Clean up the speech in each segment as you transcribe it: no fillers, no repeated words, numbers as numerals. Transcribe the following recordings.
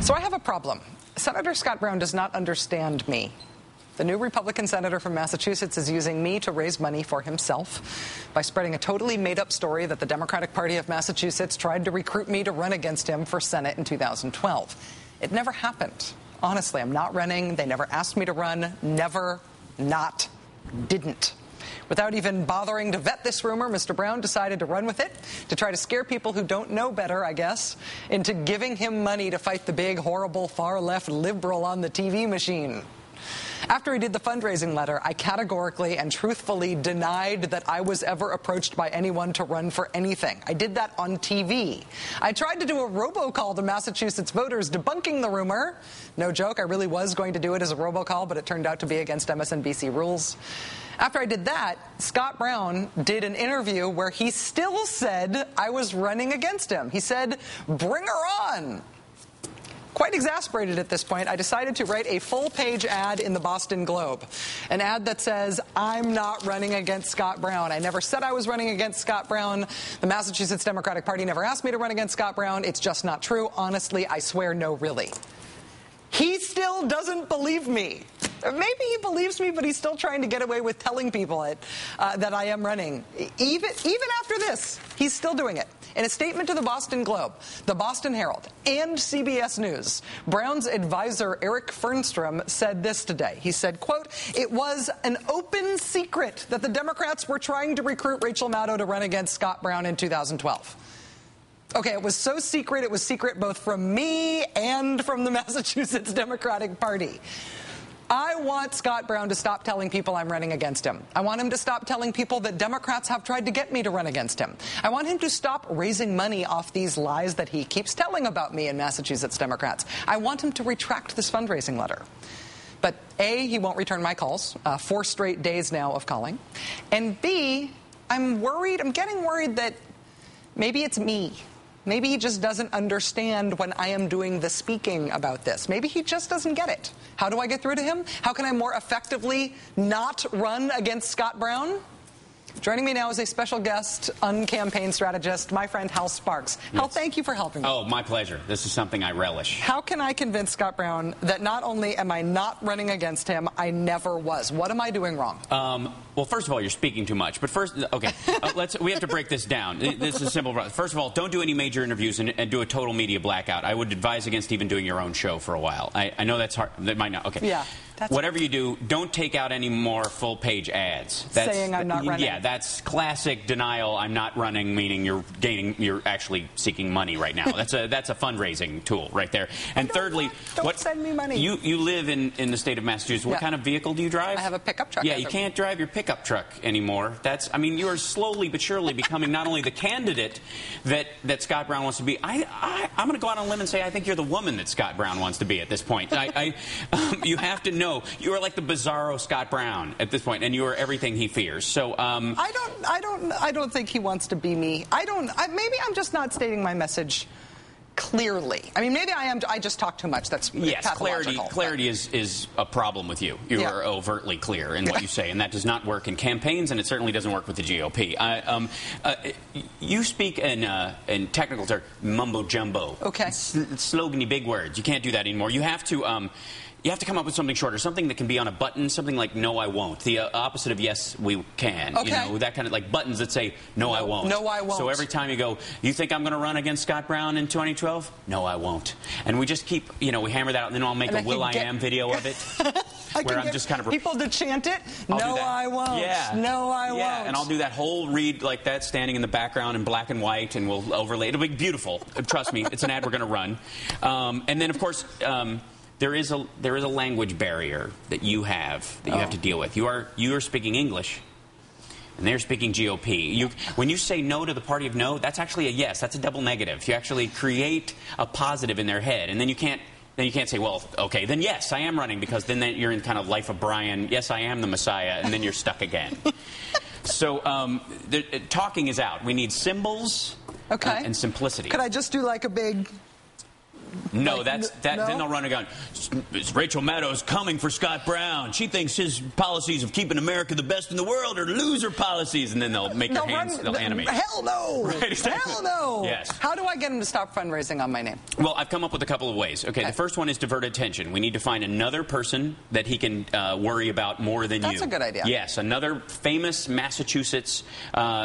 So I have a problem. Senator Scott Brown does not understand me. The new Republican senator from Massachusetts is using me to raise money for himself by spreading a totally made-up story that the Democratic Party of Massachusetts tried to recruit me to run against him for Senate in 2012. It never happened. Honestly, I'm not running. They never asked me to run. Never, not, didn't. Without even bothering to vet this rumor, Mr. Brown decided to run with it to try to scare people who don't know better, I guess, into giving him money to fight the big, horrible, far-left liberal on the TV machine. After he did the fundraising letter, I categorically and truthfully denied that I was ever approached by anyone to run for anything. I did that on TV. I tried to do a robocall to Massachusetts voters debunking the rumor. No joke, I really was going to do it as a robocall, but it turned out to be against MSNBC rules. After I did that, Scott Brown did an interview where he still said I was running against him. He said, "Bring her on." Quite exasperated at this point, I decided to write a full-page ad in the Boston Globe, an ad that says, "I'm not running against Scott Brown. I never said I was running against Scott Brown. The Massachusetts Democratic Party never asked me to run against Scott Brown. It's just not true. Honestly, I swear, no, really." He still doesn't believe me. Maybe he believes me, but he's still trying to get away with telling people that I am running. Even after this, he's still doing it. In a statement to the Boston Globe, the Boston Herald, and CBS News, Brown's advisor, Eric Fernstrom, said this today. He said, quote, "It was an open secret that the Democrats were trying to recruit Rachel Maddow to run against Scott Brown in 2012. Okay, it was so secret, it was secret both from me and from the Massachusetts Democratic Party. I want Scott Brown to stop telling people I'm running against him. I want him to stop telling people that Democrats have tried to get me to run against him. I want him to stop raising money off these lies that he keeps telling about me and Massachusetts Democrats. I want him to retract this fundraising letter." But A, he won't return my calls, 4 straight days now of calling. And B, I'm getting worried that maybe it's me. Maybe he just doesn't understand when I am doing the speaking about this. Maybe he just doesn't get it. How do I get through to him? How can I more effectively not run against Scott Brown? Joining me now is a special guest, uncampaign strategist, my friend Hal Sparks. Yes. Hal, thank you for helping me. Oh, my pleasure. This is something I relish. How can I convince Scott Brown that not only am I not running against him, I never was? What am I doing wrong? Well, first of all, you're speaking too much. But first, okay, we have to break this down. This is simple. First of all, don't do any major interviews and do a total media blackout. I would advise against even doing your own show for a while. I know that's hard. That might not. Okay. Yeah. Whatever you do, don't take out any more full-page ads. Saying I'm not running. Yeah, that's classic denial. I'm not running, meaning you're actually seeking money right now. That's a fundraising tool right there. And thirdly, don't send me money. You live in the state of Massachusetts. What kind of vehicle do you drive? I have a pickup truck. Yeah, you can't drive your pickup truck anymore. You are slowly but surely becoming not only the candidate that Scott Brown wants to be. I'm going to go out on a limb and say I think you're the woman that Scott Brown wants to be at this point. You have to know. You are like the bizarro Scott Brown at this point, and you are everything he fears. So I don't think he wants to be me. Maybe I'm just not stating my message clearly. I mean, maybe I am. I just talk too much. That's pathological. Clarity is a problem with you. You are overtly clear in what you say, and that does not work in campaigns, and it certainly doesn't work with the GOP. You speak in technical terms, mumbo jumbo. Okay. Slogany big words. You can't do that anymore. You have to. You have to come up with something shorter, something that can be on a button, something like "No, I won't." The opposite of "Yes, we can." Okay. You know, that kind of like buttons that say "No, I won't." No, I won't. So every time you go, "You think I'm going to run against Scott Brown in 2012?" "No, I won't." And we just keep, we hammer that out, and then I'll make a "Will I Am" video of it, where I'm just kind of people to chant it. No, I won't. Yeah. No, I won't. Yeah, and I'll do that whole read like that, standing in the background in black and white, and we'll overlay. It'll be beautiful. Trust me, it's an ad we're going to run. And then, of course. There is a language barrier that you have to deal with. You are speaking English, and they're speaking GOP. When you say no to the party of no, that's actually a yes. That's a double negative. You actually create a positive in their head, and then you can't say, well, okay, then yes, I am running, because then you're in kind of Life of Brian. Yes, I am the Messiah, and then you're stuck again. So talking is out. We need symbols and simplicity. Could I just do like a big No, then they'll run a gun. Rachel Maddow's coming for Scott Brown. She thinks his policies of keeping America the best in the world are loser policies, and then they'll make their hands, they'll animate. Hell no! Right, exactly. Hell no! Yes. How do I get him to stop fundraising on my name? Well, I've come up with a couple of ways. Okay, the first one is divert attention. We need to find another person that he can worry about more than you. That's a good idea. Yes, another famous Massachusetts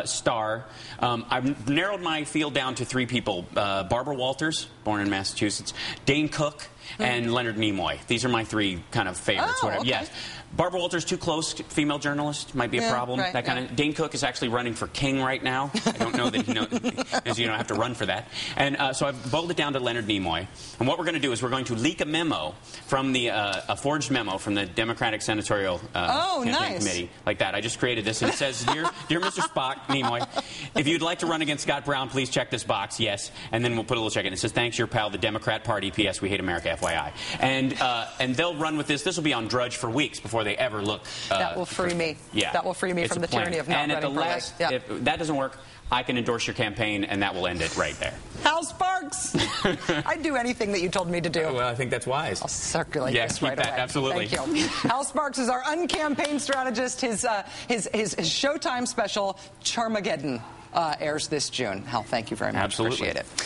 star. I've narrowed my field down to 3 people. Barbara Walters, born in Massachusetts, Dane Cook, and Leonard Nimoy. These are my 3 kind of favorites. Oh, okay. Yes. Barbara Walters, too close, female journalist, might be a problem. Right, that kind of. Dane Cook is actually running for king right now. I don't know that he knows, because you don't have to run for that. And so I've boiled it down to Leonard Nimoy. And what we're going to do is we're going to leak a memo from the a forged memo from the Democratic Senatorial Campaign Committee, like that. I just created this, and it says, "Dear Mr. Spock, Nimoy, if you'd like to run against Scott Brown, please check this box. Yes." And then we'll put a little check in. It says, "Thanks, your pal, the Democrat Party. P.S. We hate America. FYI." And they'll run with this. This will be on Drudge for weeks before they ever look. That will free me. Yeah. That will free me from the tyranny of not running for last, if that doesn't work, I can endorse your campaign, and that will end it right there. Hal Sparks! I'd do anything that you told me to do. Well, I think that's wise. I'll circulate this right away. Absolutely. Thank you. Hal Sparks is our uncampaign strategist. His Showtime special, Charmageddon, airs this June. Hal, thank you very much. Absolutely. Appreciate it.